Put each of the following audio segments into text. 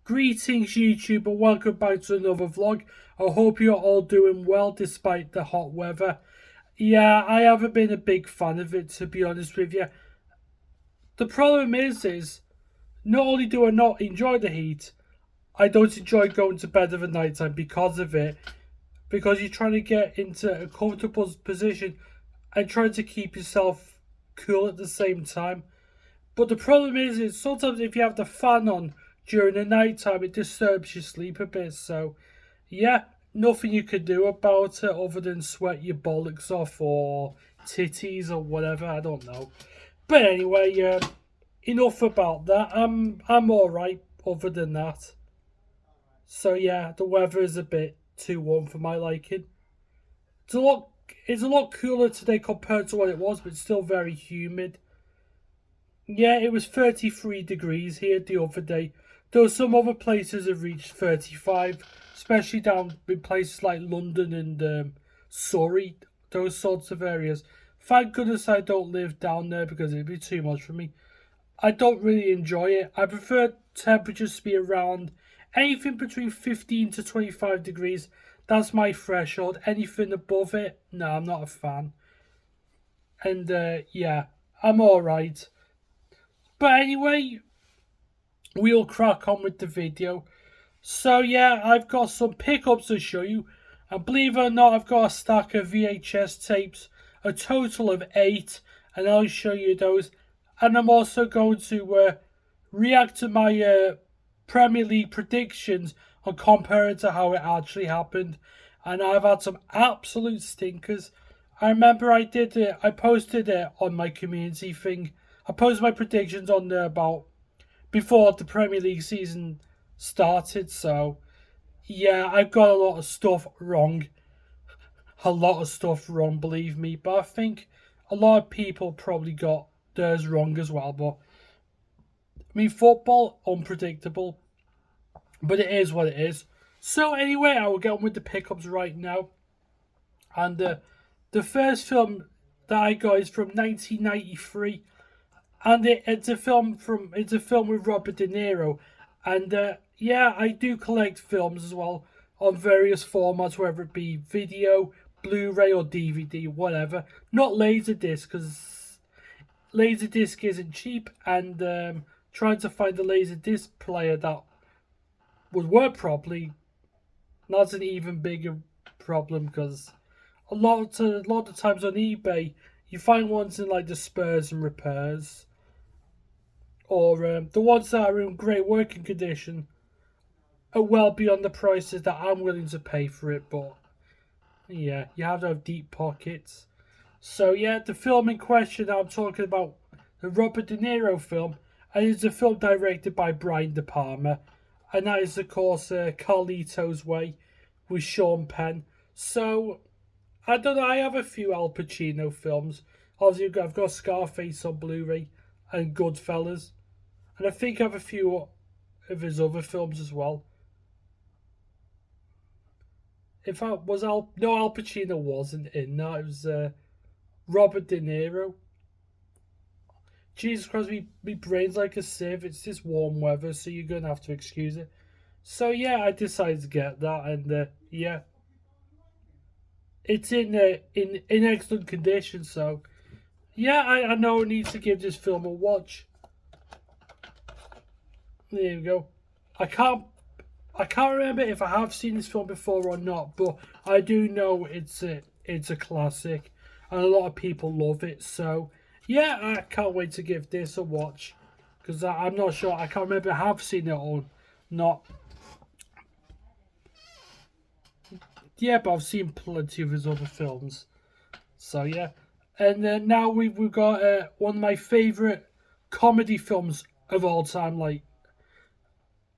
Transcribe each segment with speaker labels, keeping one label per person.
Speaker 1: Greetings YouTube and welcome back to another vlog. I hope you're all doing well despite the hot weather. Yeah, I haven't been a big fan of it, to be honest with you. The problem is not only do I not enjoy the heat, I don't enjoy going to bed at night time because of it. Because you're trying to get into a comfortable position and trying to keep yourself cool at the same time. But the problem is sometimes if you have the fan on during the night time, it disturbs your sleep a bit. So, yeah, nothing you could do about it other than sweat your bollocks off or titties or whatever. I don't know. But anyway, enough about that. I'm all right other than that. So yeah, the weather is a bit too warm for my liking. It's a lot cooler today compared to what it was, but still very humid. Yeah, it was 33 degrees here the other day, though some other places have reached 35, especially down in places like London and Surrey, those sorts of areas. Thank goodness I don't live down there because it'd be too much for me. I don't really enjoy it. I prefer temperatures to be around anything between 15 to 25 degrees. That's my threshold. Anything above it, no, I'm not a fan. And yeah, I'm alright. But anyway, we'll crack on with the video. So yeah, I've got some pickups to show you. And believe it or not, I've got a stack of VHS tapes. A total of 8. And I'll show you those. And I'm also going to react to my Premier League predictions and compare it to how it actually happened. And I've had some absolute stinkers. I remember I posted it on my community thing. I posted my predictions on there about before the Premier League season started. So, yeah, I've got a lot of stuff wrong. A lot of stuff wrong, believe me. But I think a lot of people probably got theirs wrong as well. But, I mean, football, unpredictable. But it is what it is. So, anyway, I will get on with the pickups right now. And the first film that I got is from 1993. And it's a film with Robert De Niro, and yeah, I do collect films as well on various formats, whether it be video, Blu-ray, or DVD, whatever. Not Laserdisc, because Laserdisc isn't cheap, and trying to find a Laserdisc player that would work properly, that's an even bigger problem because a lot of times on eBay you find ones in like the spares and repairs. Or the ones that are in great working condition are well beyond the prices that I'm willing to pay for it. But yeah, you have to have deep pockets. So yeah, the film in question that I'm talking about, the Robert De Niro film, and it's a film directed by Brian De Palma, and that is of course Carlito's Way with Sean Penn. So I don't know. I have a few Al Pacino films. Obviously, I've got Scarface on Blu-ray and Goodfellas. And I think I have a few of his other films as well. In fact, Al Pacino wasn't in that. It was Robert De Niro. Jesus Christ, me brain's like a sieve. It's this warm weather, so you're going to have to excuse it. So yeah, I decided to get that, and yeah. It's in excellent condition, so yeah, I know I need to give this film a watch. There you go. I can't remember if I have seen this film before or not, but I do know it's a classic, and a lot of people love it. So yeah, I can't wait to give this a watch because I'm not sure. I can't remember if I have seen it or not. Yeah, but I've seen plenty of his other films. So yeah, and now we've got one of my favorite comedy films of all time, like.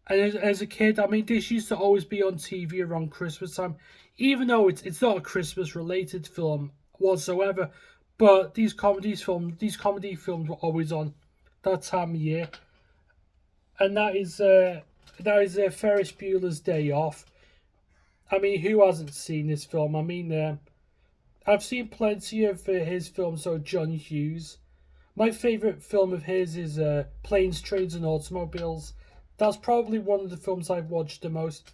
Speaker 1: And as a kid, I mean, this used to always be on TV around Christmas time, even though it's not a Christmas related film whatsoever. But these comedy films were always on that time of year, and that is Ferris Bueller's Day Off. I mean, who hasn't seen this film? I mean, I've seen plenty of his films. So John Hughes, my favorite film of his is Planes, Trains, and Automobiles. that's probably one of the films I've watched the most.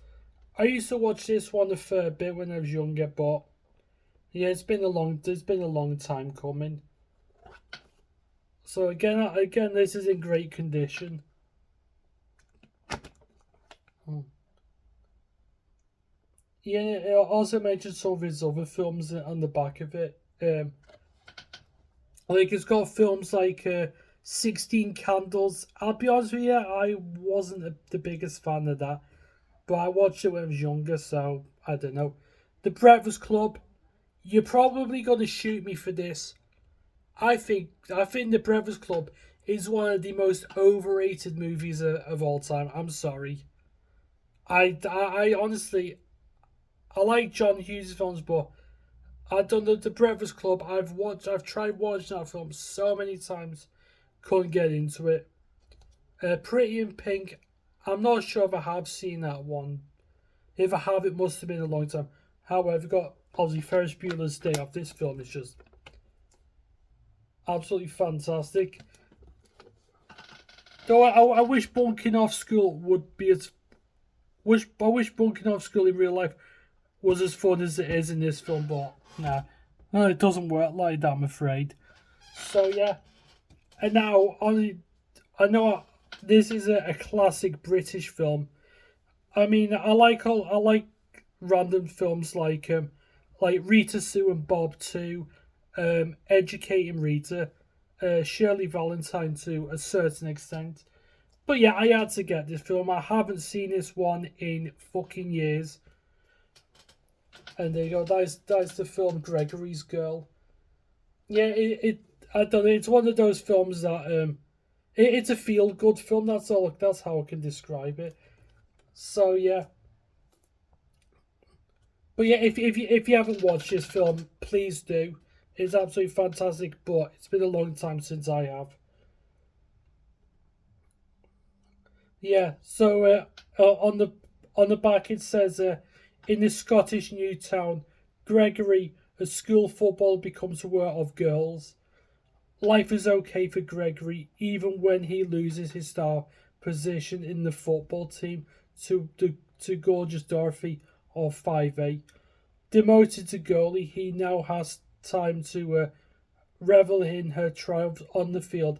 Speaker 1: I used to watch this one a fair bit when I was younger, but yeah, it's been a long time coming. So again, this is in great condition. Yeah, it also mentions some of his other films on the back of it. Like it's got films like 16 Candles. I'll be honest with you, I wasn't the biggest fan of that, but I watched it when I was younger, so I don't know. The Breakfast Club. You're probably gonna shoot me for this. I think The Breakfast Club is one of the most overrated movies of all time. I'm sorry. I honestly I like John Hughes films, but I don't know The Breakfast Club. I've tried watching that film so many times, couldn't get into it. Pretty in Pink. I'm not sure if I have seen that one. If I have, it must have been a long time. However, got obviously Ferris Bueller's Day Off. This film is just absolutely fantastic. Though I wish bunking off school would be as I wish bunking off school in real life was as fun as it is in this film, but nah, no, it doesn't work like that, I'm afraid. So yeah, and now I know this is a classic British film. I mean, I like random films like Rita Sue and Bob 2, Educating Rita, Shirley Valentine to a certain extent. But yeah, I had to get this film. I haven't seen this one in fucking years. And there you go. That's the film Gregory's Girl. Yeah, it I don't know. It's one of those films that it's a feel good film. That's all. That's how I can describe it. So yeah. But yeah, if you haven't watched this film, please do. It's absolutely fantastic. But it's been a long time since I have. Yeah. So on the back it says in the Scottish new town, Gregory, a school football becomes aware of girls. Life is okay for Gregory even when he loses his star position in the football team to gorgeous Dorothy of 5A. Demoted to goalie, he now has time to revel in her triumphs on the field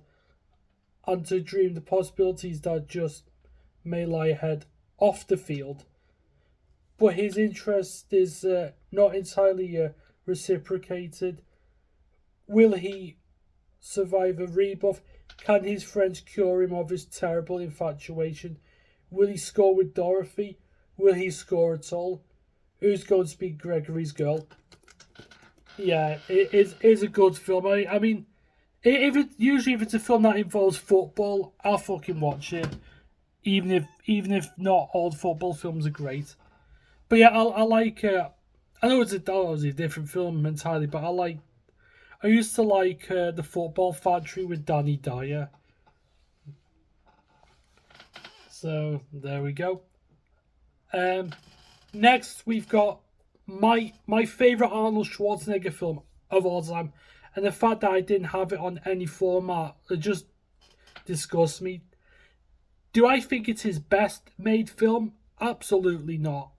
Speaker 1: and to dream the possibilities that just may lie ahead off the field. But his interest is not entirely reciprocated. Will he survive a rebuff? Can his friends cure him of his terrible infatuation? Will he score with Dorothy? Will he score at all? Who's going to be Gregory's Girl? Yeah, it is a good film. I mean, if it's a film that involves football, I'll fucking watch it. Even if not all football films are great. But yeah, I like. I know it's a different film entirely, but I used to like the Football Factory with Danny Dyer. So there we go. Next we've got my favorite Arnold Schwarzenegger film of all time, and the fact that I didn't have it on any format it just disgusts me. Do I think it's his best made film? Absolutely not.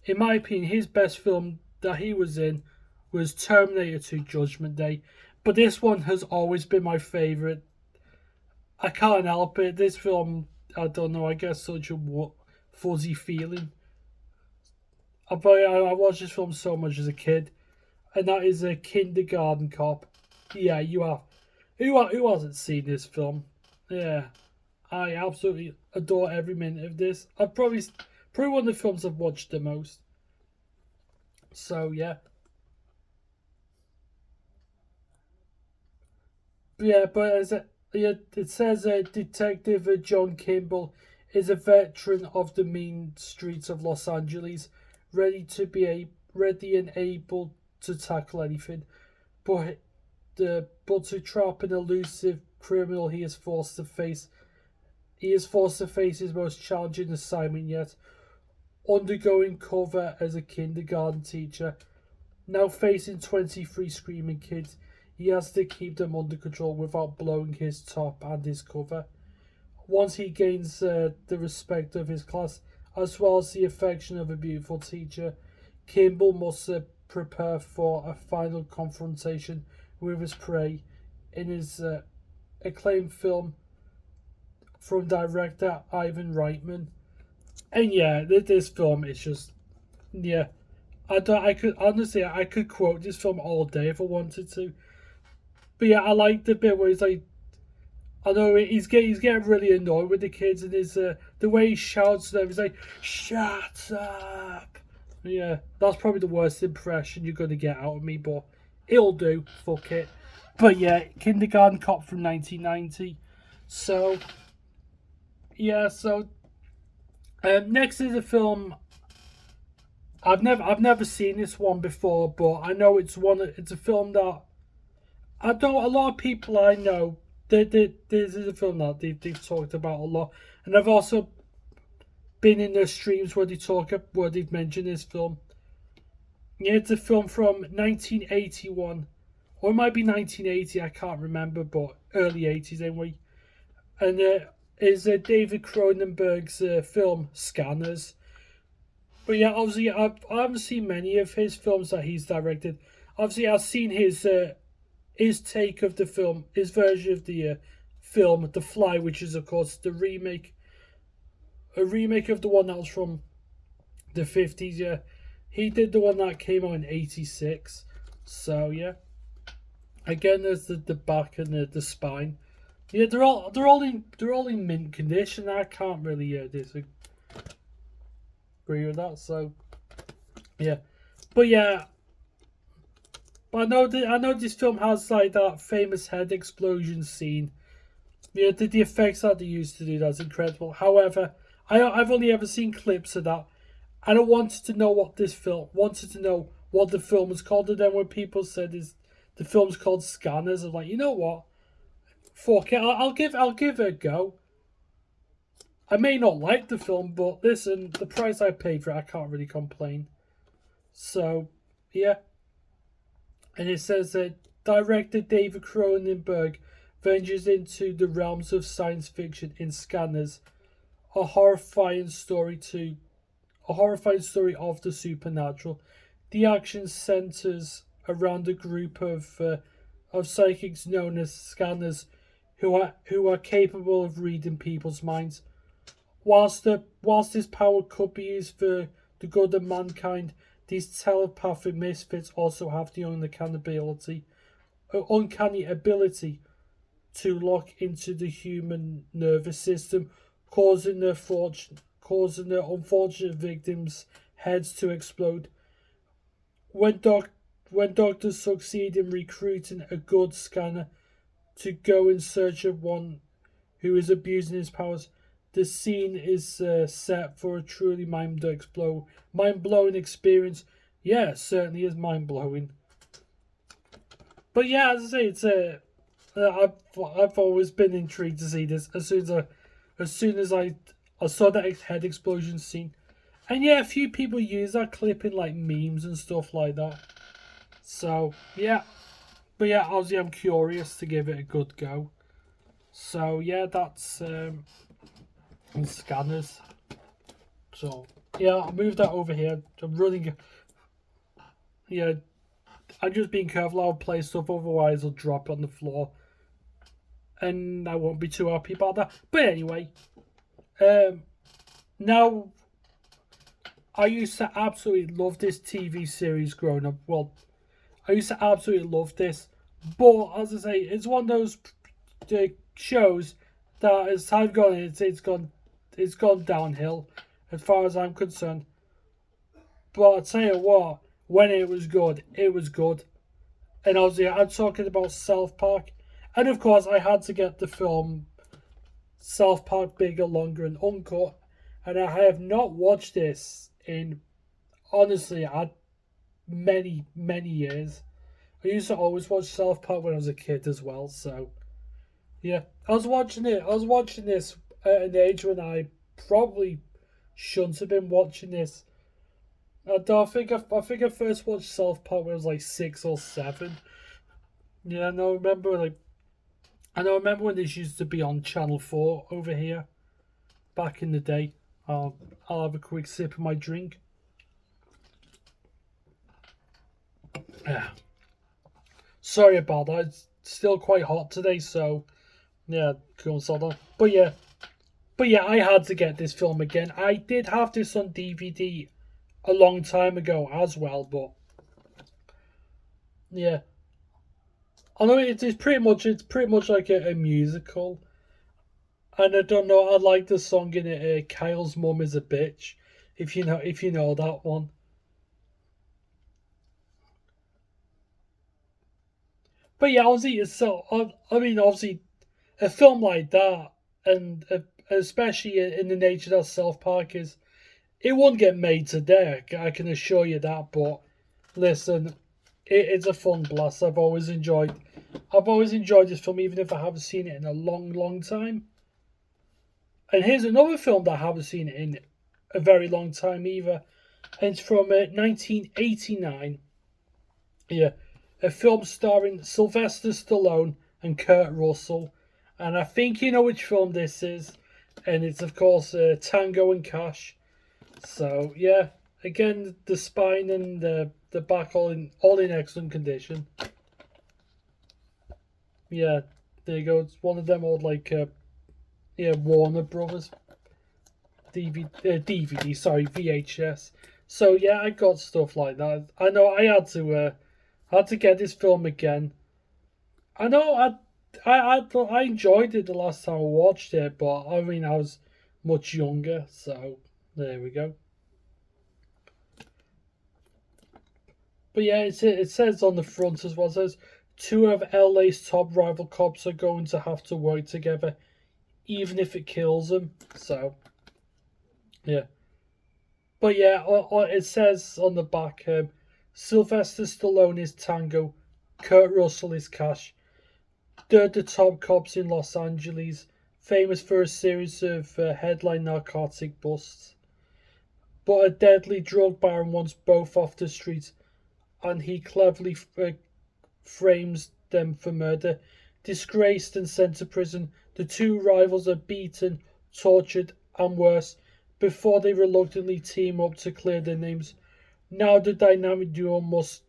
Speaker 1: In my opinion, his best film that he was in was Terminator 2 Judgment Day. But this one has always been my favourite. I can't help it. This film, I don't know, I guess such a fuzzy feeling. I watched this film so much as a kid. And that is a Kindergarten Cop. Yeah, you have. Who hasn't seen this film? Yeah. I absolutely adore every minute of this. I've probably one of the films I've watched the most. So yeah. Yeah, but it says Detective John Kimball is a veteran of the mean streets of Los Angeles, ready and able to tackle anything. But to trap an elusive criminal he is forced to face his most challenging assignment yet. Undergoing cover as a kindergarten teacher, now facing 23 screaming kids, he has to keep them under control without blowing his top and his cover. once he gains the respect of his class, as well as the affection of a beautiful teacher, Kimball must prepare for a final confrontation with his prey in his acclaimed film from director Ivan Reitman. And yeah, this film is just, yeah. I could quote this film all day if I wanted to. But yeah, I like the bit where he's like, I know he's getting really annoyed with the kids and his the way he shouts to them. He's like, "Shut up!" Yeah, that's probably the worst impression you're gonna get out of me, but it'll do. Fuck it. But yeah, Kindergarten Cop from 1990. So yeah, so next is a film. I've never seen this one before, but I know it's a film that I don't. A lot of people I know, this is a film that they've talked about a lot, and I've also been in their streams where where they've mentioned this film. Yeah, it's a film from 1981, or it might be 1980. I can't remember, but early 80s anyway. And is David Cronenberg's film Scanners. But yeah, obviously I haven't seen many of his films that he's directed. Obviously, I've seen his take of the film, his version of the film, The Fly, which is of course a remake of the one that was from the 50s. Yeah, he did the one that came out in 86. So yeah, again, there's the back and the spine. Yeah, they're all in mint condition. I can't really disagree with that. So yeah, but yeah. But I know this film has like that famous head explosion scene. Yeah, the effects that they used to do that's incredible. However, I've only ever seen clips of that, and I wanted to know what the film was called. And then when people said the film's called Scanners, I'm like, you know what? Fuck it, I'll give it a go. I may not like the film, but listen, the price I paid for it, I can't really complain. So, yeah. And it says that director David Cronenberg ventures into the realms of science fiction in Scanners, a horrifying story of the supernatural. The action centers around a group of psychics known as scanners who are capable of reading people's minds. Whilst this power could be used for the good of mankind, these telepathic misfits also have the uncanny ability to lock into the human nervous system, causing their unfortunate victims' heads to explode. When doctors succeed in recruiting a good scanner to go in search of one who is abusing his powers, the scene is set for a truly mind-blowing experience. Yeah, it certainly is mind-blowing. But yeah, as I say, it's I've always been intrigued to see this. As soon as I saw that head explosion scene, and yeah, a few people use that clip in like memes and stuff like that. So yeah, but yeah, obviously I'm curious to give it a good go. So yeah, that's Scanners. So yeah, I'll move that over here. I'm running. Yeah, I'm just being careful. I'll play stuff, otherwise it'll drop on the floor, and I won't be too happy about that. But anyway, now I used to absolutely love this TV series growing up. Well, I used to absolutely love this, but as I say, it's one of those shows that as time gone, it's gone downhill, as far as I'm concerned. But I'll tell you what, when it was good, it was good. And obviously, I'm talking about South Park, and of course, I had to get the film South Park Bigger, Longer, and Uncut, and I have not watched this in honestly, many years. I used to always watch South Park when I was a kid as well, so yeah. I was watching this at an age when I probably shouldn't have been watching this. I think I first watched South Park when I was like 6 or 7. Yeah, no, I remember like And I remember when this used to be on Channel 4 over here back in the day. I'll have a quick sip of my drink. Yeah. Sorry about that. It's still quite hot today, so yeah, go and sort on. But yeah, I had to get this film again. I did have this on DVD a long time ago as well, but yeah, I know it's pretty much like a musical, and I don't know. I like the song in it. Kyle's mum is a bitch. If you know that one. But yeah, obviously, I mean, obviously, a film like that, and especially in the nature that South Park is, it won't get made today. I can assure you that. But listen, it's a fun blast. I've always enjoyed this film, even if I haven't seen it in a long, long time. And here's another film that I haven't seen in a very long time either. And it's from 1989. Yeah, a film starring Sylvester Stallone and Kurt Russell. And I think you know which film this is. And it's, of course, Tango and Cash. So, yeah, again, the spine and the back all in excellent condition. Yeah, there you go. It's one of them old, like, yeah, Warner Brothers DVD, sorry, VHS. So, yeah, I got stuff like that. I know I had to get this film again. I know I enjoyed it the last time I watched it, but I mean I was much younger, so there we go. But yeah, it says on the front as well. It says two of LA's top rival cops are going to have to work together, even if it kills them. So yeah, but yeah, it says on the back, Sylvester Stallone is Tango, Kurt Russell is Cash. They're the top cops in Los Angeles, famous for a series of headline narcotic busts. But a deadly drug baron wants both off the streets, and he cleverly frames them for murder. Disgraced and sent to prison, the two rivals are beaten, tortured, and worse before they reluctantly team up to clear their names. Now the dynamic duo must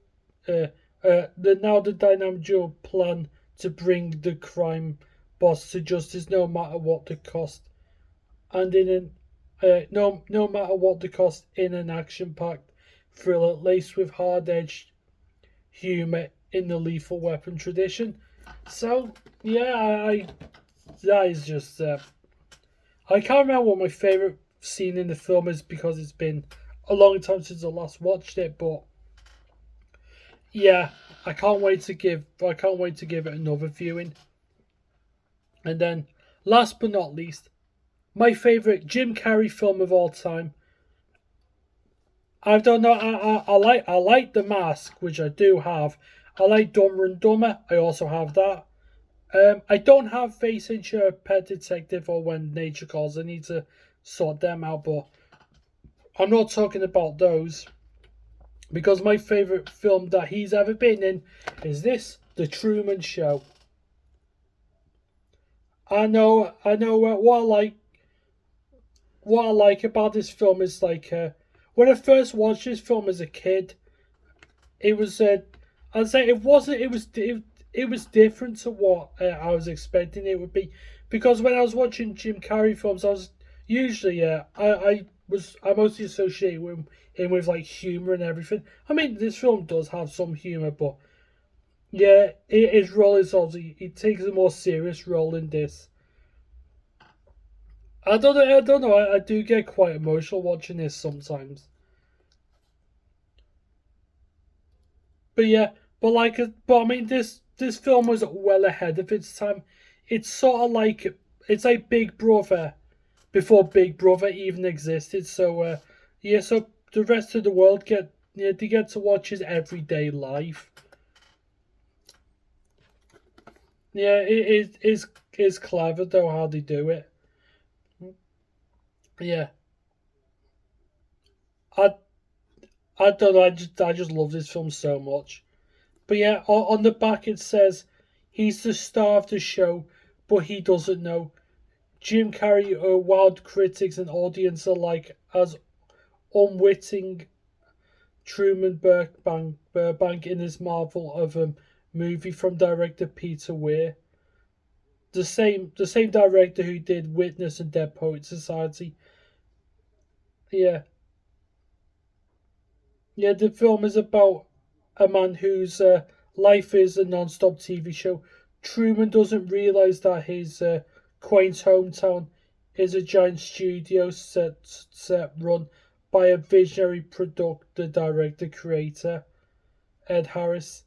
Speaker 1: now the dynamic duo plan to bring the crime boss to justice, no matter what the cost. And in an no matter what the cost, in an action-packed thriller laced with hard-edged humor in the Lethal Weapon tradition. So yeah, I that is just I can't remember what my favorite scene in the film is because it's been a long time since I last watched it, but yeah, I can't wait to give it another viewing. And then last but not least, my favorite Jim Carrey film of all time. I don't know. I like The Mask, which I do have. I like Dumber and Dumber. I also have that. I don't have Face Ventura, Pet Detective, or When Nature Calls. I need to sort them out, but I'm not talking about those because my favorite film that he's ever been in is this, The Truman Show. I know. What I like about this film is like when I first watched this film as a kid, it was I'd say it was different to what I was expecting it would be, because when I was watching Jim Carrey films, I was usually I mostly associate with him with like humor and everything. I mean, this film does have some humor, but yeah, his role is obviously he takes a more serious role in this. I don't know. I do get quite emotional watching this sometimes. But yeah, but I mean, this film was well ahead of its time. It's sort of like it's like Big Brother before Big Brother even existed. So yeah, so the rest of the world they get to watch his everyday life. Yeah, it is clever though how they do it. Yeah, I I don't know. I just love this film so much. But yeah, on the back it says he's the star of the show, but he doesn't know. Jim Carrey wowed critics and audience alike as unwitting Truman Burbank in his marvel of a movie from director Peter Weir, the same director who did Witness and Dead Poet Society. Yeah, yeah. The film is about a man whose life is a non-stop TV show. Truman doesn't realize that his quaint hometown is a giant studio set run by a visionary producer, director, creator, Ed Harris.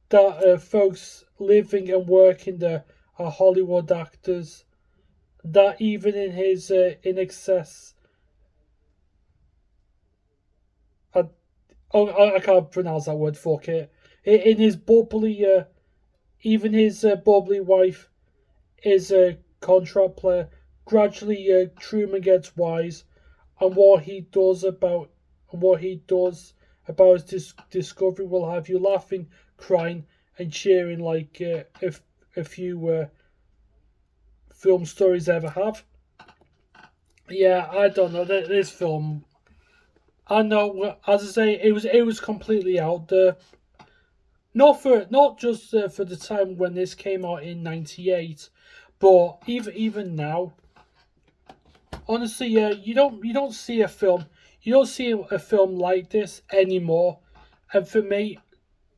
Speaker 1: That folks living and working there are Hollywood actors. That even in his in excess, I, I can't pronounce that word. Fuck it. In his bubbly, even his bubbly wife is a contract player. Gradually, Truman gets wise, and what he does about his discovery will have you laughing, crying, and cheering like a few film stories ever have. Yeah, I don't know. This film, I know. As I say, it was completely out there. Not just for the time when this came out in '98, but even now. Honestly, you don't see a film. You don't see a film like this anymore. And for me,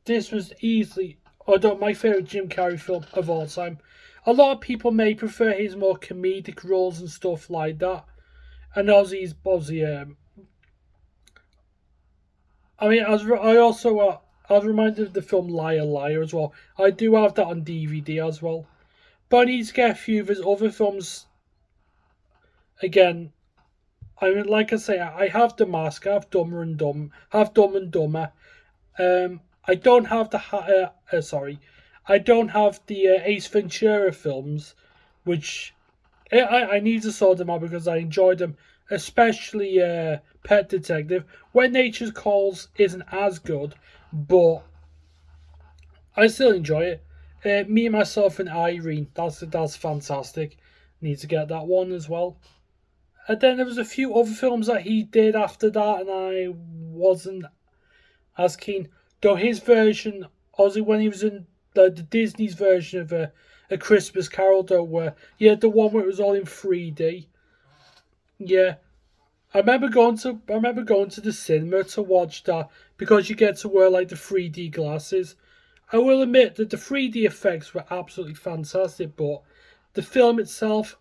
Speaker 1: this was easily, although my favorite Jim Carrey film of all time. A lot of people may prefer his more comedic roles and stuff like that. And Ozzy, I mean, I was reminded of the film Liar Liar as well. I do have that on DVD as well. But I need to get a few of his other films again. I mean, like I say, I have The Mask, I have Dumb and Dumber. I don't have I don't have the Ace Ventura films, which I need to sort them out because I enjoyed them, especially Pet Detective. When Nature Calls isn't as good, but I still enjoy it. Me, Myself, and Irene. That's fantastic. Need to get that one as well. And then there was a few other films that he did after that, and I wasn't as keen. Though his version, Ozzy, when he was in the Disney's version of a Christmas Carol, though, where the one where it was all in 3D. Yeah, I remember going to the cinema to watch that because you get to wear like the 3D glasses. I will admit that the 3D effects were absolutely fantastic, but the film itself,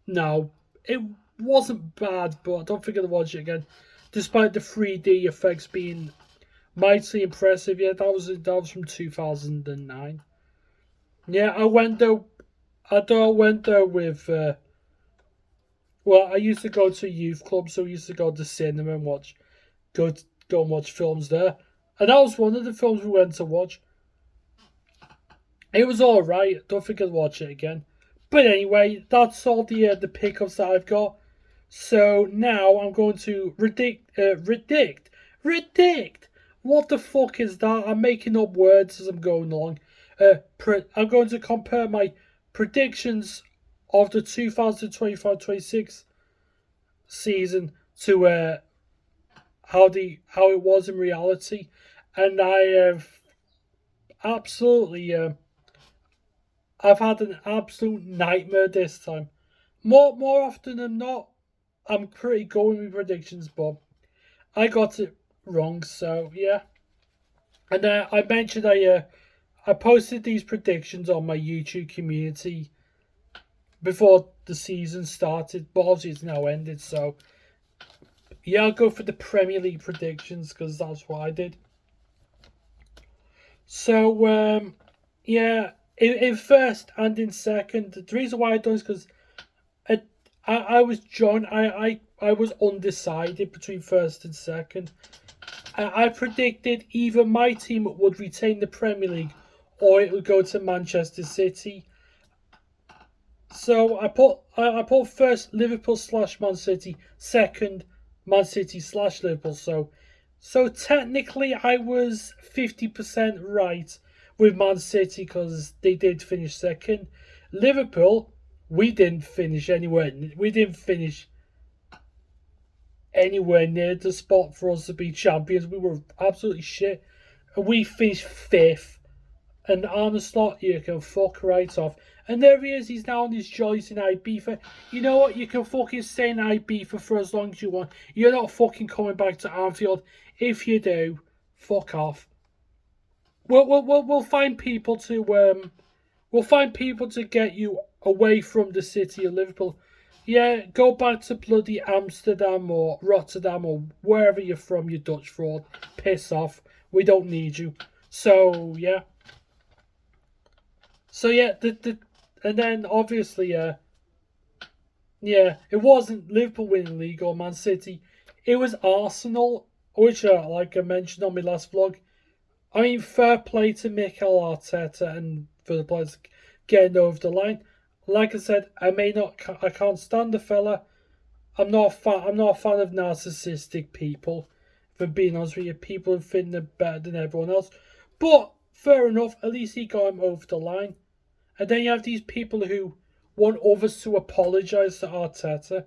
Speaker 1: no, it wasn't bad, but I don't think I'll watch it again. Despite the 3D effects being mightily impressive, yeah, that was from 2009. Yeah, I went there with. Well, I used to go to a youth club, so we used to go to the cinema and go go and watch films there, and that was one of the films we went to watch. It was all right. Don't think I'd watch it again. But anyway, that's all the pickups that I've got. So now I'm going to redict. What the fuck is that? I'm making up words as I'm going along. I'm going to compare my predictions of the 2025-26 season to how it was in reality, and I have absolutely I've had an absolute nightmare this time. More often than not, I'm pretty good with predictions, but I got it wrong. So yeah, and I mentioned I posted these predictions on my YouTube community before the season started, but obviously it's now ended. So yeah, I'll go for the Premier League predictions because that's what I did. So yeah, in first and in second, the reason why I done is because I was John. I was undecided between first and second. I predicted either my team would retain the Premier League or it would go to Manchester City. So I put first Liverpool / Man City, second Man City / Liverpool. So technically I was 50% right, with Man City because they did finish second. Liverpool, we didn't finish anywhere. We didn't finish anywhere near the spot for us to be champions. We were absolutely shit. And we finished fifth. And Arne Slot, you can fuck right off. And there he is, he's now on his joys in Ibiza. You know what? You can fucking stay in Ibiza for as long as you want. You're not fucking coming back to Anfield. If you do, fuck off. We'll find people to get you away from the city of Liverpool. Yeah, go back to bloody Amsterdam or Rotterdam or wherever you're from, you Dutch fraud. Piss off. We don't need you. So yeah. So yeah, and then obviously it wasn't Liverpool winning the league or Man City. It was Arsenal, which like I mentioned on my last vlog. I mean, fair play to Mikel Arteta and for the players getting over the line. Like I said, I can't stand the fella. I'm not a fan of narcissistic people. For being honest with you, people who think they're better than everyone else. But fair enough, at least he got him over the line. And then you have these people who want others to apologise to Arteta.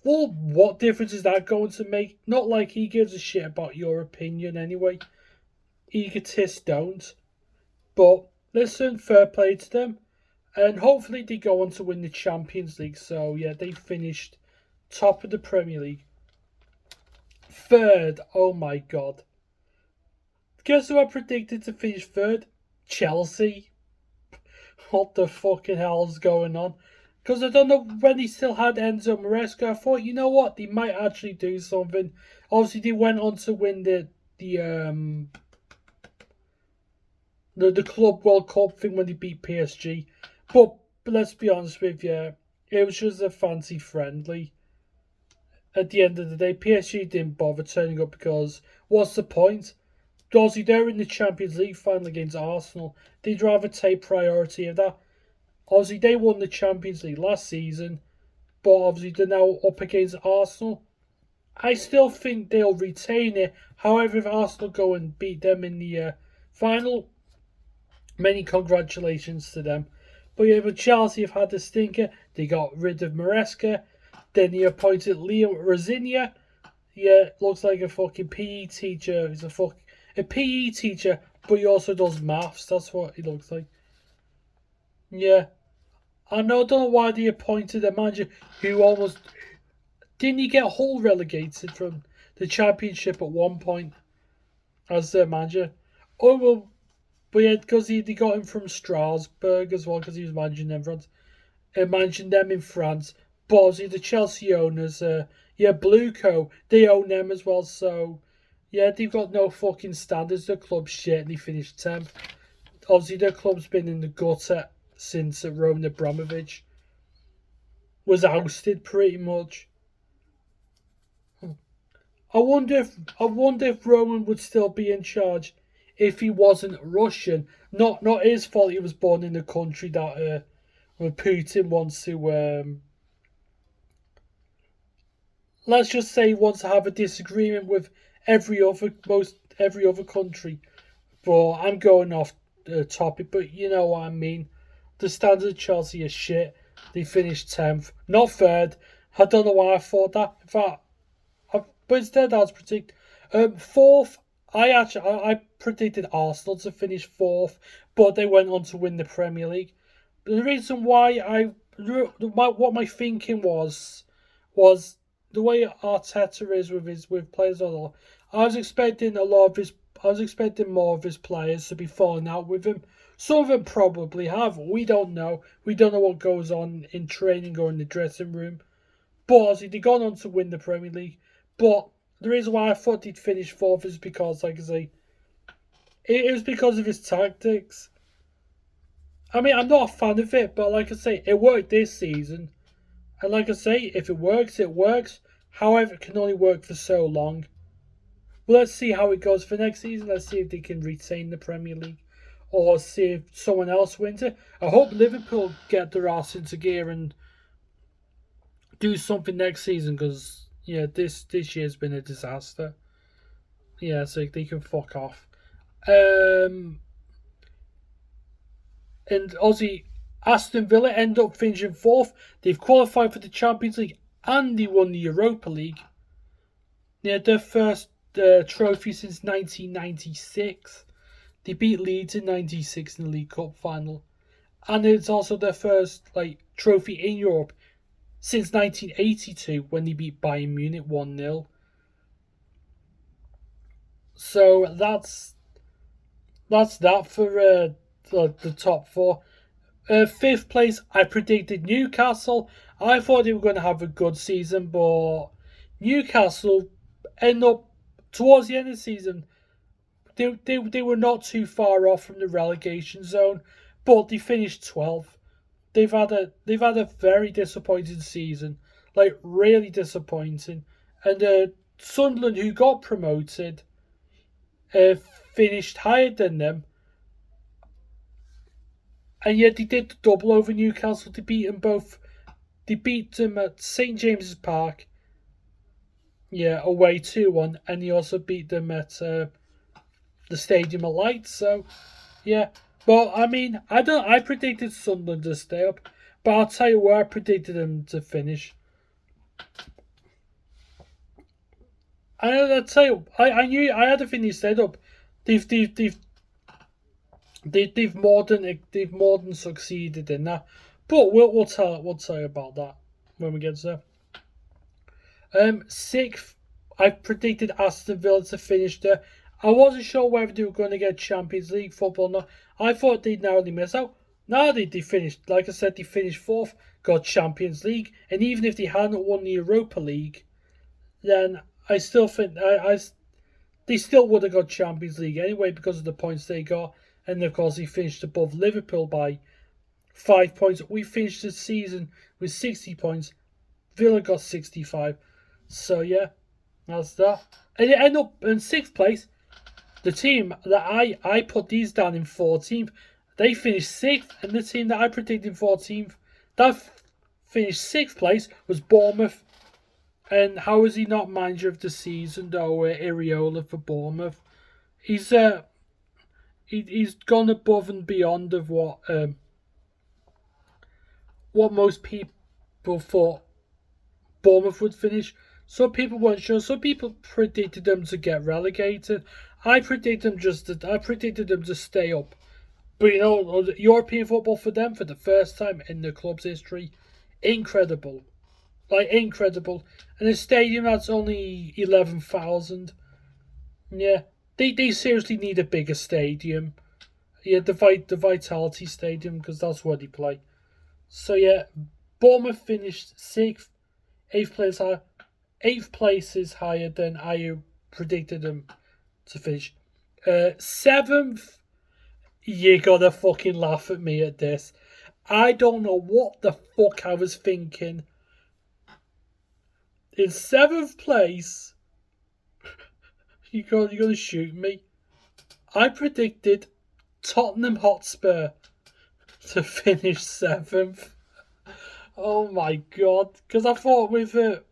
Speaker 1: Well, what difference is that going to make? Not like he gives a shit about your opinion anyway. Egotists don't. But listen, fair play to them. And hopefully they go on to win the Champions League. So yeah, they finished top of the Premier League. Third, oh my god. Guess who I predicted to finish third? Chelsea. What the fucking hell's going on? Because I don't know when he still had Enzo Maresca. I thought, you know what, they might actually do something. Obviously, they went on to win the Club World Cup thing when they beat PSG. But let's be honest with you, it was just a fancy friendly. At the end of the day, PSG didn't bother turning up because what's the point? Obviously, they're in the Champions League final against Arsenal. They'd rather take priority of that. Obviously, they won the Champions League last season, but obviously they're now up against Arsenal. I still think they'll retain it. However, if Arsenal go and beat them in the final, many congratulations to them. But yeah, but Chelsea have had a stinker. They got rid of Maresca. Then he appointed Leo Rosinia. Yeah, looks like a fucking PE teacher. He's a PE teacher, but he also does maths. That's what he looks like. Yeah. I don't know why they appointed a manager who almost... Didn't he get Hull relegated from the Championship at one point as their manager? Oh, well, but yeah, because they got him from Strasbourg as well, because he was managing them in France. But obviously the Chelsea owners, Blueco, they own them as well, so... Yeah, they've got no fucking standards. Their club's shit and they finished 10th. Obviously, their club's been in the gutter since Roman Abramovich was ousted, pretty much. I wonder if Roman would still be in charge if he wasn't Russian. Not his fault. He was born in a country that where Putin wants to. Let's just say he wants to have a disagreement with every other country. But I'm going off the topic. But you know what I mean. The standards of Chelsea are shit. They finished 10th, not third. I don't know why I thought that. In fact, but instead I was predict fourth. I predicted Arsenal to finish fourth, but they went on to win the Premier League. The reason why what my thinking was the way Arteta is with players. I was expecting more of his players to be falling out with him. Some of them probably have. We don't know. We don't know what goes on in training or in the dressing room. But obviously, they've gone on to win the Premier League. But the reason why I thought he'd finish fourth is because, like I say, it was because of his tactics. I mean, I'm not a fan of it, but like I say, it worked this season. And like I say, if it works, it works. However, it can only work for so long. Well, let's see how it goes for next season. Let's see if they can retain the Premier League. Or see if someone else wins it. I hope Liverpool get their ass into gear and do something next season. Because, yeah, this year's been a disaster. Yeah, so they can fuck off. And Aussie Aston Villa end up finishing 4th. They've qualified for the Champions League and they won the Europa League. Yeah, their first trophy since 1996. They beat Leeds in 96 in the League Cup final. And it's also their first trophy in Europe since 1982 when they beat Bayern Munich 1-0. So that's that for the top 4. 5th place, I predicted Newcastle. I thought they were going to have a good season, but Newcastle end up towards the end of the season. They were not too far off from the relegation zone, but they finished 12th. They've had a very disappointing season, really disappointing. And Sunderland, who got promoted, finished higher than them. And yet they did the double over Newcastle. They beat them both. They beat them at St James's Park. Yeah, away 2-1, and they also beat them at the Stadium of Light. So, yeah. Well, I mean, I predicted Sunderland to stay up, but I'll tell you where I predicted them to finish. I'll tell you, I knew I had a feeling they stayed up. They've more than succeeded in that, but we'll tell you about that when we get there. 6th, I predicted Aston Villa to finish there. I wasn't sure whether they were going to get Champions League football or not. I thought they'd narrowly miss out. No, they finished, like I said, they finished 4th, got Champions League, and even if they hadn't won the Europa League, then I still think they still would have got Champions League anyway because of the points they got. And of course, he finished above Liverpool by 5 points. We finished the season with 60 points. Villa got 65. So yeah, that's that. And it ended up in 6th place. The team that I put these down in 14th, they finished 6th. And the team that I predicted in 14th, that finished 6th place, was Bournemouth. And how is he not manager of the season though, Iraola for Bournemouth? He's gone above and beyond of what most people thought Bournemouth would finish. Some people weren't sure. Some people predicted them to get relegated. I predicted them to stay up. But you know, European football for them for the first time in the club's history, incredible, incredible. And a stadium that's only 11,000. Yeah. They seriously need a bigger stadium. Yeah, the Vitality Stadium, because that's where they play. So yeah, Bournemouth finished 6th, 8th place higher. 8th place is higher than I predicted them to finish. 7th, you gotta fucking laugh at me at this. I don't know what the fuck I was thinking. In 7th place, you're gonna shoot me. I predicted Tottenham Hotspur to finish 7th. Oh my god! Because I thought with it,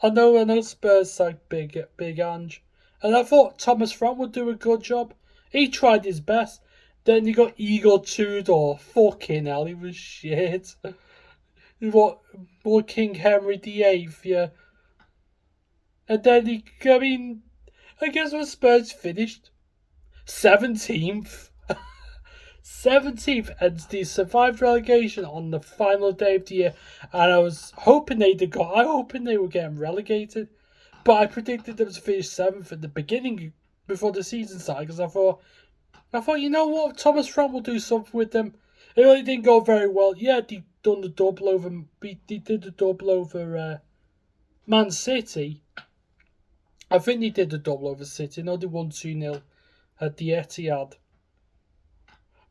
Speaker 1: I know Spurs like big Ange, and I thought Thomas Frank would do a good job. He tried his best. Then you got Igor Tudor. Fucking hell, he was shit. What King Henry VIII, yeah. And then I guess when Spurs finished 17th. 17th, and they survived relegation on the final day of the year. And I was hoping they were getting relegated. But I predicted them to finish 7th at the beginning before the season started because I thought, you know what, Thomas Frank will do something with them. It really didn't go very well. Yeah, they did the double over Man City. I think they did the double over City. No, they won 2-0 at the Etihad.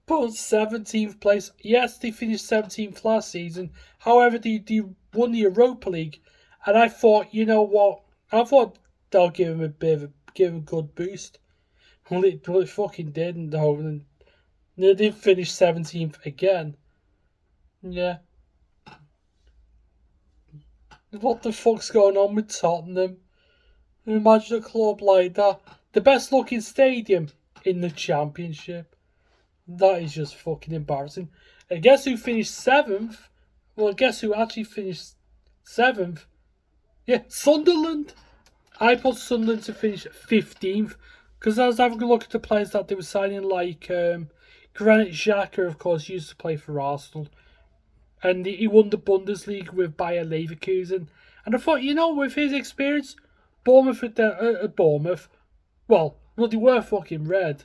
Speaker 1: But 17th place. Yes, they finished 17th last season. However, they won the Europa League. And I thought, you know what? I thought they'll give him a good boost. Well, it fucking didn't, though. And they did finish 17th again. Yeah. What the fuck's going on with Tottenham? Imagine a club like that. The best looking stadium in the Championship. That is just fucking embarrassing. And guess who finished 7th? Well, guess who actually finished 7th? Yeah, Sunderland. I put Sunderland to finish 15th because I was having a look at the players that they were signing, like Granit Xhaka, of course, used to play for Arsenal. And he won the Bundesliga with Bayer Leverkusen. And I thought, with his experience, Bournemouth, Bournemouth, well, they were fucking red.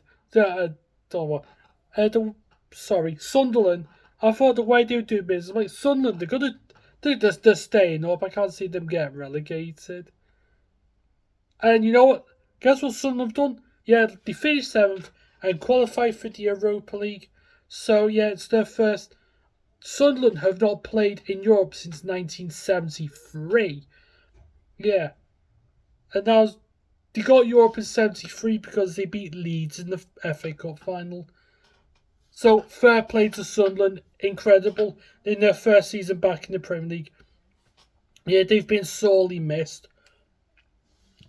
Speaker 1: Sunderland. I thought the way they would do business, like Sunderland, they're staying up. I can't see them getting relegated. And you know what? Guess what Sunderland have done? Yeah, they finished 7th and qualified for the Europa League. So yeah, it's their first. Sunderland have not played in Europe since 1973. Yeah. And now they got Europe in 73 because they beat Leeds in the FA Cup final. So fair play to Sunderland. Incredible. In their first season back in the Premier League. Yeah, they've been sorely missed.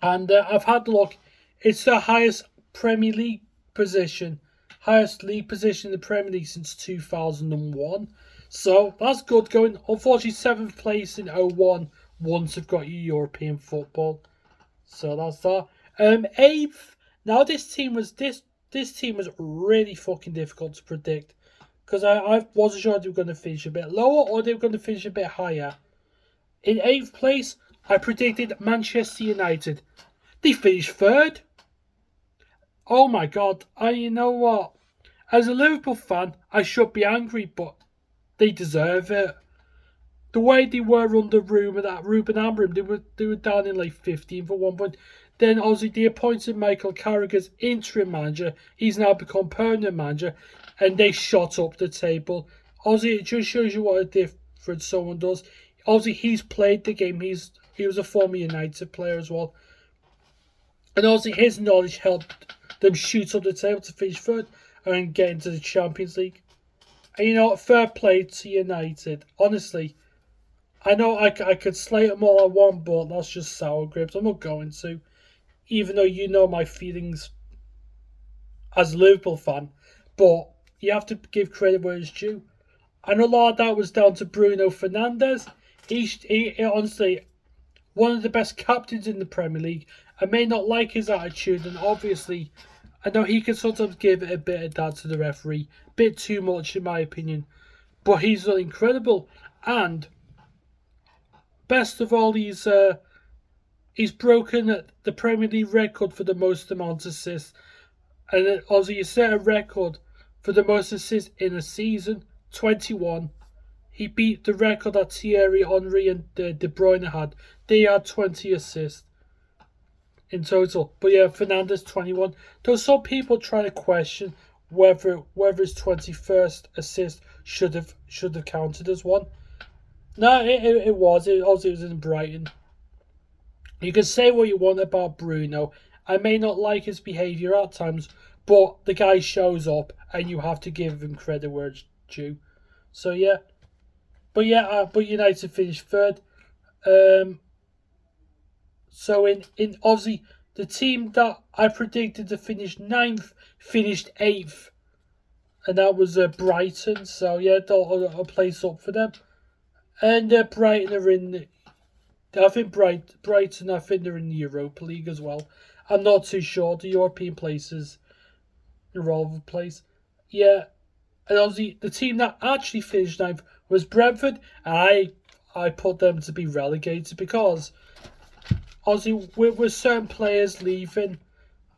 Speaker 1: And I've had a look. It's the highest Premier League position. Highest league position in the Premier League since 2001. So that's good going. Unfortunately, 7th place in 01 once have got you European football. So that's that. 8th. Now this team was really fucking difficult to predict because I wasn't sure they were going to finish a bit lower or they were going to finish a bit higher. In 8th place, I predicted Manchester United. They finished 3rd. Oh my god! You know what? As a Liverpool fan, I should be angry, but they deserve it. The way they were under Ruben Amorim, they were down in like 15th at one point. Then obviously they appointed Michael Carrick as interim manager. He's now become permanent manager, and they shot up the table. Obviously, it just shows you what a difference someone does. Obviously, he's played the game. He was a former United player as well, and obviously his knowledge helped them shoot up the table to finish 3rd and get into the Champions League. And fair play to United. Honestly, I know I could slate them all I want, but that's just sour grapes. I'm not going to. Even though you know my feelings as a Liverpool fan. But you have to give credit where it's due. And a lot of that was down to Bruno Fernandes. He honestly, one of the best captains in the Premier League. I may not like his attitude, and obviously, I know he can sometimes give it a bit of that to the referee. Bit too much, in my opinion. But he's incredible. And best of all, he's broken the Premier League record for the most amount of assists. And obviously, he set a record for the most assists in a season, 21. He beat the record that Thierry Henry and De Bruyne had. They had 20 assists in total. But yeah, Fernandes 21. There were some people trying to question whether his 21st assist should have counted as one. No, it was. It was in Brighton. You can say what you want about Bruno. I may not like his behaviour at times, but the guy shows up and you have to give him credit where it's due. So yeah. But United finished 3rd. So in obviously the team that I predicted to finish 9th finished 8th, and that was Brighton. So yeah, a place up for them. And Brighton are in. I think Brighton. I think they're in the Europa League as well. I'm not too sure. The European places are all over the place. Yeah, and obviously the team that actually finished 9th was Brentford, and I put them to be relegated because obviously with certain players leaving,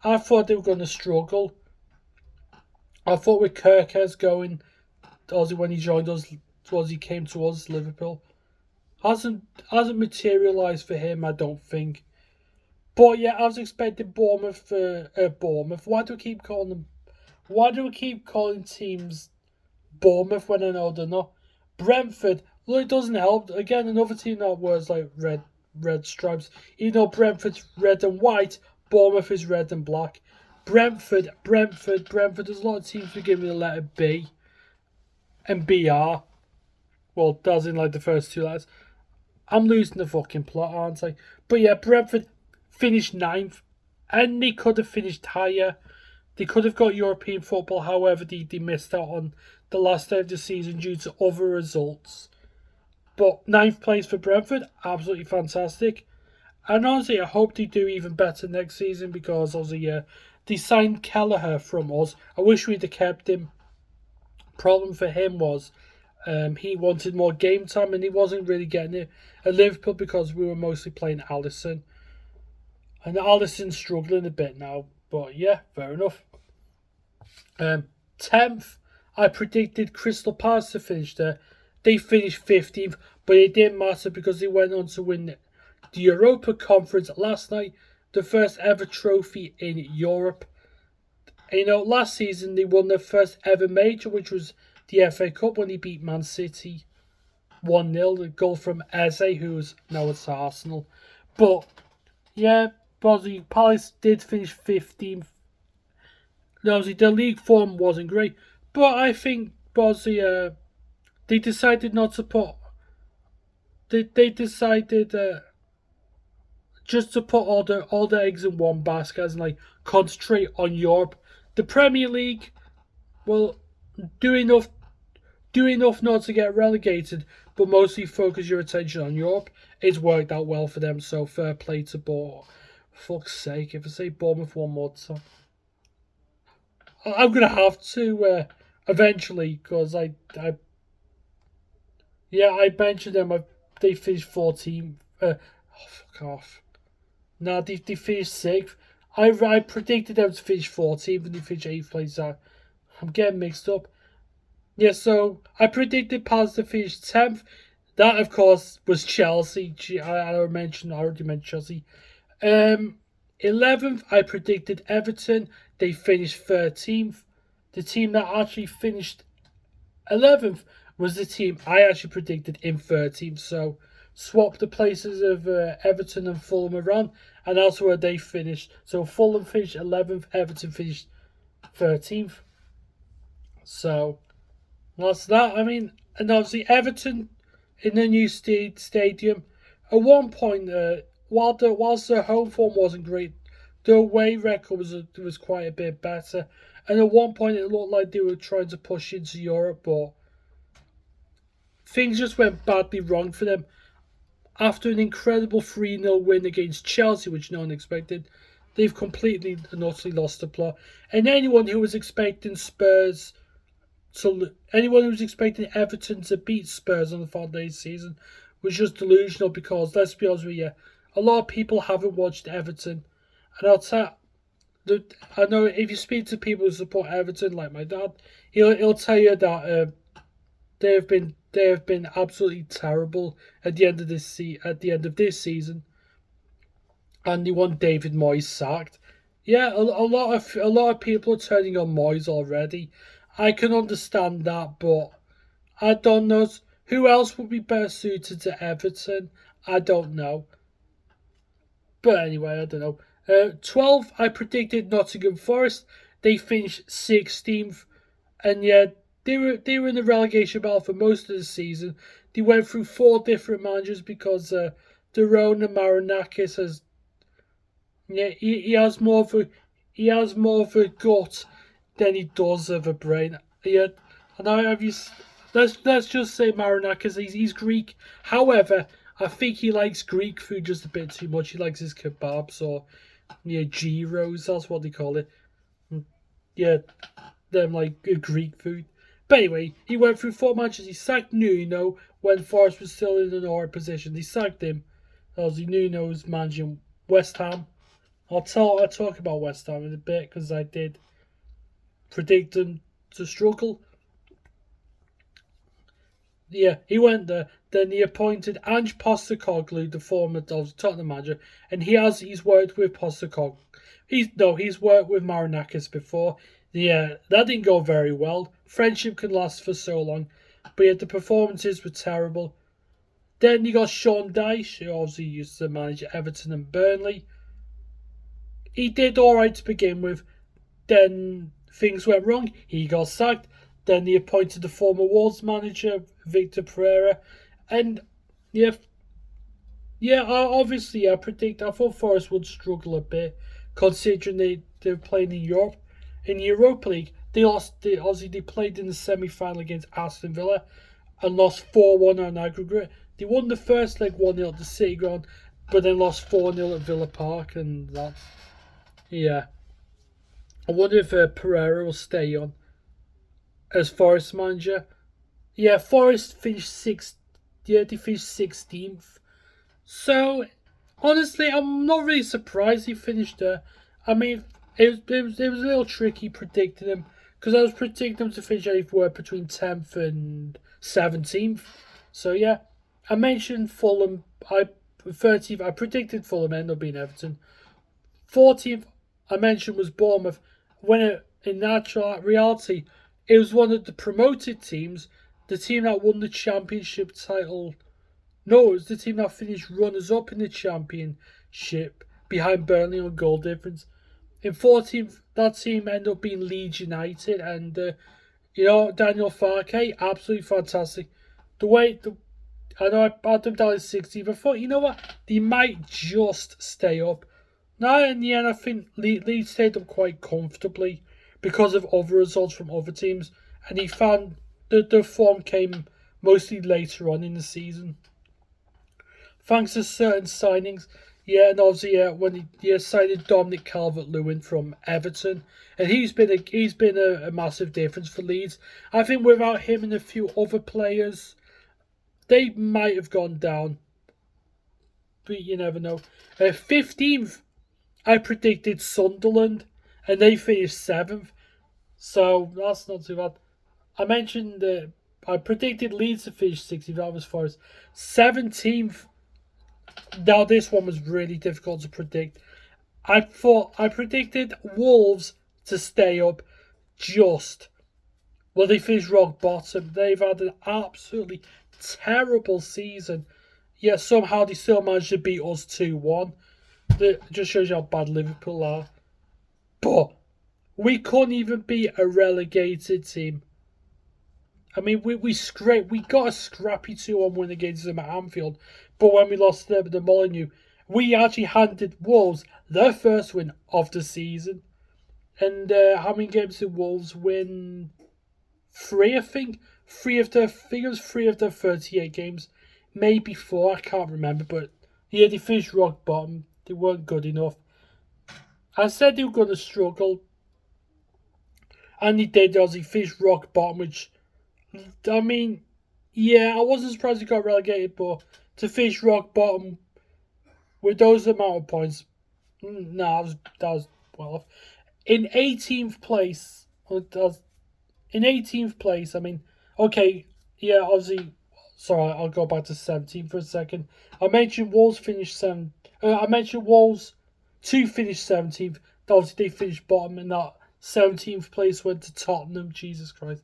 Speaker 1: I thought they were going to struggle. I thought with Kirkes going, obviously when he joined us, was he came to us, Liverpool, hasn't materialised for him, I don't think. But yeah, I was expecting Bournemouth for Bournemouth. Why do we keep calling teams Bournemouth when I know they're not? Brentford, look, it doesn't help. Again, another team that wears like red stripes. Even though Brentford's red and white, Bournemouth is red and black. Brentford. There's a lot of teams who give me the letter B and BR. Well, that's in like the first two letters. I'm losing the fucking plot, aren't I? But yeah, Brentford finished 9th, and they could have finished higher. They could have got European football, however, they missed out on the last day of the season due to other results. But ninth place for Brentford, absolutely fantastic. And honestly, I hope they do even better next season because obviously they signed Kelleher from us. I wish we'd have kept him. Problem for him was he wanted more game time and he wasn't really getting it at Liverpool because we were mostly playing Alisson. And Alisson's struggling a bit now. But yeah, fair enough. 10th, I predicted Crystal Palace to finish there. They finished 15th, but it didn't matter because they went on to win the Europa Conference last night, the first ever trophy in Europe. Last season they won their first ever major, which was the FA Cup when they beat Man City 1-0. A goal from Eze, who's now at Arsenal. But yeah, Palace did finish 15th. Obviously, their league form wasn't great, but I think they decided not to put. They decided just to put all the eggs in one basket and concentrate on Europe. The Premier League, well, do enough not to get relegated, but mostly focus your attention on Europe. It's worked out well for them, so fair play to Bournemouth. Fuck's sake, if I say Bournemouth one more time, I'm gonna have to eventually because I mentioned them. They finished 14th. Fuck off. No, they finished 6th. I predicted them to finish 14th and they finished 8th place. I'm getting mixed up. Yeah, so I predicted Palace to finish 10th. That, of course, was Chelsea. I already mentioned Chelsea. 11th, I predicted Everton. They finished 13th. The team that actually finished 11th was the team I actually predicted in 13th. So swap the places of Everton and Fulham around, and that's where they finished. So Fulham finished 11th, Everton finished 13th. So that's that. I mean, and obviously Everton in the new stadium. At one point, whilst their home form wasn't great, their away record was quite a bit better. And at one point, it looked like they were trying to push into Europe, but things just went badly wrong for them. After an incredible 3-0 win against Chelsea, which no one expected, they've completely and utterly lost the plot. And anyone who was expecting Everton to beat Spurs on the Friday season was just delusional because, let's be honest with you, a lot of people haven't watched Everton. And I know if you speak to people who support Everton, like my dad, he'll tell you that they have been absolutely terrible at the end of this season, and they want David Moyes sacked. Yeah, a lot of people are turning on Moyes already. I can understand that, but I don't know who else would be better suited to Everton. I don't know. But anyway, I don't know. 12th, I predicted Nottingham Forest. They finished 16th, and yeah, they were in the relegation battle for most of the season. They went through 4 different managers because Dorona Marinakis has he has more of a gut than he does of a brain. Yeah, and let's just say Marinakis. He's Greek. However, I think he likes Greek food just a bit too much. He likes his kebabs or gyros. That's what they call it. Yeah, them Greek food. But anyway, he went through 4 matches. He sacked Nuno when Forest was still in an alright position. They sacked him. Obviously, Nuno was managing West Ham. I'll talk about West Ham in a bit because I did predict them to struggle. Yeah, he went there. Then he appointed Ange Postecoglou, the former Tottenham manager, and he's worked with Postecoglou. He's worked with Marinakis before. Yeah, that didn't go very well. Friendship can last for so long, but yet the performances were terrible. Then you got Sean Dyche, who obviously used to manage Everton and Burnley. He did alright to begin with. Then things went wrong. He got sacked. Then they appointed the former Wolves manager, Victor Pereira. And obviously I thought Forest would struggle a bit, considering they're playing in Europe. In the Europa League, they lost. They played in the semi-final against Aston Villa and lost 4-1 on aggregate. They won the first leg 1-0 at the City Ground, but then lost 4-0 at Villa Park, and that's yeah. I wonder if Pereira will stay on as Forest manager. Yeah, Forest finished sixth. Yeah, they finished 16th. So honestly, I'm not really surprised he finished there. I mean, it was a little tricky predicting him because I was predicting him to finish anywhere between 10th and 17th. So yeah, I mentioned Fulham. 13th. I predicted Fulham end up being Everton. 14th, I mentioned was Bournemouth. When in actual reality, it was one of the promoted teams, the team that won the championship title. No, it was the team that finished runners-up in the championship behind Burnley on goal difference. In 14th, that team ended up being Leeds United, and Daniel Farke, absolutely fantastic. I know I had them down in 16th. I thought, you know what, they might just stay up. Now, in the end, I think Leeds stayed up quite comfortably because of other results from other teams, and he found the form came mostly later on in the season. Thanks to certain signings, yeah, and obviously when he signed Dominic Calvert-Lewin from Everton, and he's been a massive difference for Leeds. I think without him and a few other players, they might have gone down, but you never know. 15th, I predicted Sunderland, and they finished 7th, so that's not too bad. I mentioned I predicted Leeds to finish 16th. That was Forest. 17th. Now this one was really difficult to predict. I predicted Wolves to stay up. They finished rock bottom. They've had an absolutely terrible season. Yet somehow they still managed to beat us 2-1. It just shows you how bad Liverpool are. But we couldn't even beat a relegated team. I mean, we got a scrappy 2-1 win against them at Anfield, but when we lost to the Molineux, we actually handed Wolves their first win of the season. And how many games did Wolves win? 3, I think. I think it was 3 of their 38 games. Maybe 4, I can't remember. But yeah, they finished rock bottom. They weren't good enough. I said they were going to struggle. And they did, as he finished rock bottom, which, I mean, yeah, I wasn't surprised he got relegated, but to finish rock bottom with those amount of points, that was well off. In 18th place, I mean, okay, yeah, obviously, sorry, I'll go back to 17th for a second. I mentioned Wolves finished 7th. I mentioned Wolves to finish 17th. Obviously, they finished bottom, and that 17th place went to Tottenham. Jesus Christ.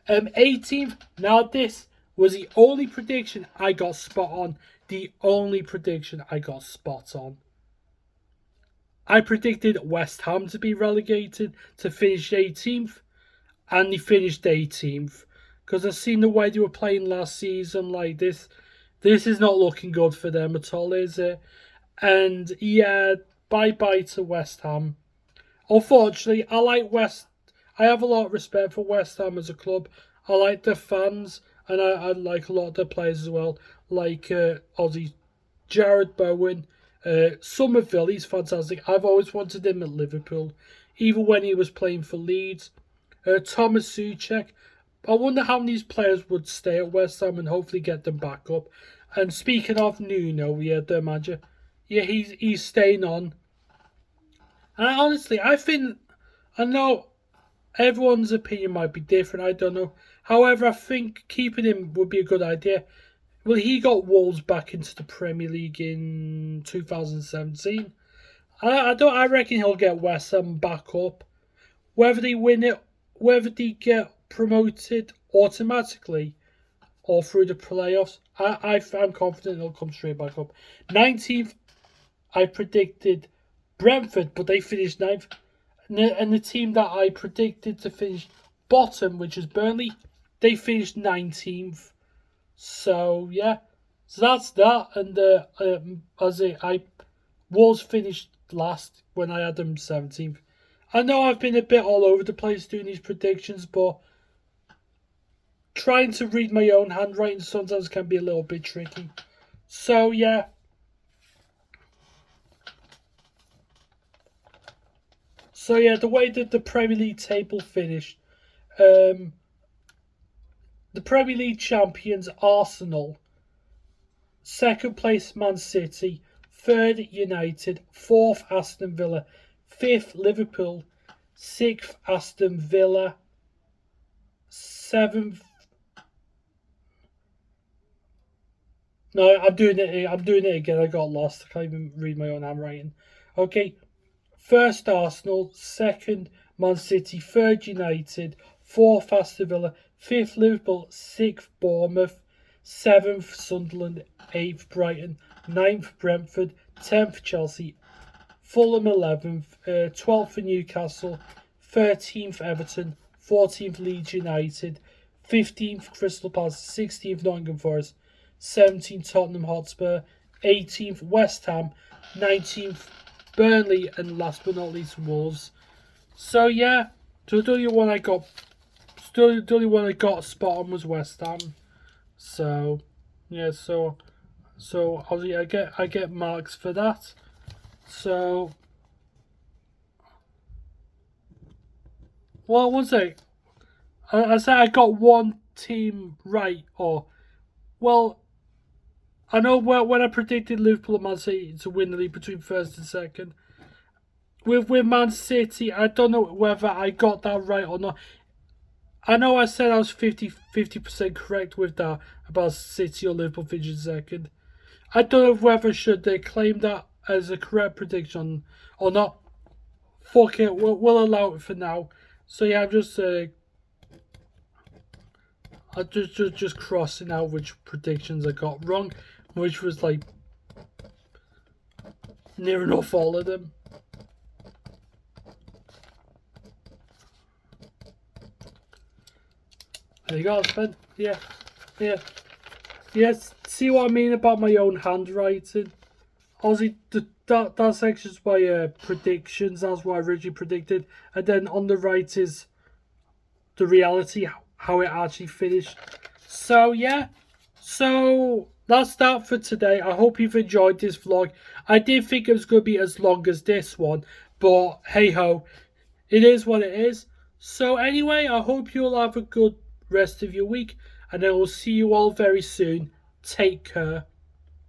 Speaker 1: 18th. Now this was the only prediction I got spot on. The only prediction I got spot on. I predicted West Ham to be relegated to finish 18th, and they finished 18th. Because I've seen the way they were playing last season like this. This is not looking good for them at all, is it? And yeah, bye-bye to West Ham. Unfortunately, I have a lot of respect for West Ham as a club. I like their fans, and I like a lot of their players as well. Like Aussie Jared Bowen, Somerville, he's fantastic. I've always wanted him at Liverpool, even when he was playing for Leeds. Thomas Souček. I wonder how many players would stay at West Ham and hopefully get them back up. And speaking of Nuno, their manager, he's staying on. And honestly, I know everyone's opinion might be different, I don't know. However, I think keeping him would be a good idea. Well, he got Wolves back into the Premier League in 2017. I reckon he'll get West Ham back up. Whether they win it, whether they get promoted automatically or through the playoffs, I'm confident they'll come straight back up. 19th, I predicted Brentford, but they finished 9th. And the team that I predicted to finish bottom, which is Burnley, they finished 19th. So yeah, so that's that. And Wolves finished last when I had them 17th. I know I've been a bit all over the place doing these predictions, but trying to read my own handwriting sometimes can be a little bit tricky. So, yeah. So, yeah, the way that the Premier League table finished, the Premier League champions Arsenal, second place Man City, third United, fourth Aston Villa, fifth Liverpool, sixth Aston Villa, seventh. No, I'm doing it. I'm doing it again. I got lost. I can't even read my own handwriting. Okay, first Arsenal, second Man City, third United, fourth Aston Villa, fifth Liverpool, sixth Bournemouth, seventh Sunderland, eighth Brighton, ninth Brentford, 10th Chelsea, Fulham 11th, 12th for Newcastle, 13th Everton, 14th Leeds United, 15th Crystal Palace, 16th Nottingham Forest, 17th Tottenham Hotspur, 18th West Ham, 19th Burnley, and last but not least Wolves. So yeah, so the only one I got, spot on was West Ham. So yeah, so obviously I get marks for that. So what was it? I said I got one team right, or well, I know when I predicted Liverpool and Man City to win the league between first and second. With Man City, I don't know whether I got that right or not. I know I said I was 50% correct with that about City or Liverpool finishing second. I don't know whether should they claim that as a correct prediction or not. Fuck it, we'll allow it for now. So yeah, I'm just crossing out which predictions I got wrong, which was like near enough all of them. There you go, Ben. Yeah. Yes, see what I mean about my own handwriting? Obviously, that section's my predictions, that's what I originally predicted. And then on the right is the reality, how it actually finished. So, yeah. So, that's that for today. I hope you've enjoyed this vlog. I did think it was going to be as long as this one. But, hey-ho, it is what it is. So, anyway, I hope you'll have a good rest of your week. And I will see you all very soon. Take care.